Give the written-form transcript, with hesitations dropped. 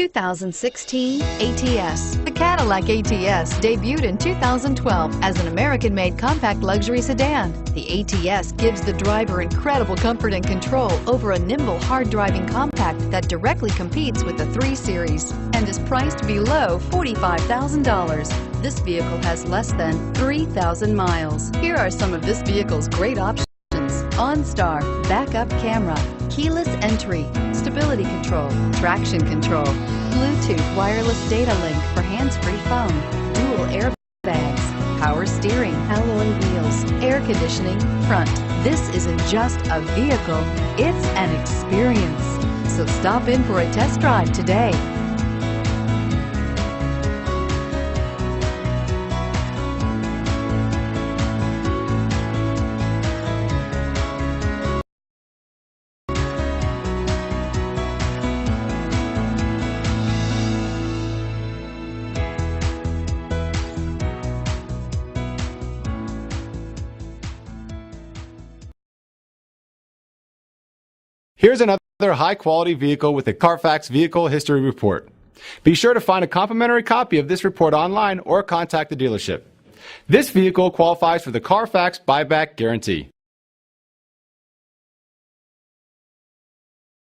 2016 ATS. The Cadillac ATS debuted in 2012 as an American-made compact luxury sedan. The ATS gives the driver incredible comfort and control over a nimble, hard-driving compact that directly competes with the 3 Series and is priced below $45,000. This vehicle has less than 3,000 miles. Here are some of this vehicle's great options: OnStar, backup camera, keyless entry, stability control, traction control, Bluetooth wireless data link for hands-free phone, dual airbags, power steering, alloy wheels, air conditioning, front. This isn't just a vehicle, it's an experience. So stop in for a test drive today. Here's another high-quality vehicle with a Carfax Vehicle History Report. Be sure to find a complimentary copy of this report online or contact the dealership. This vehicle qualifies for the Carfax Buyback Guarantee.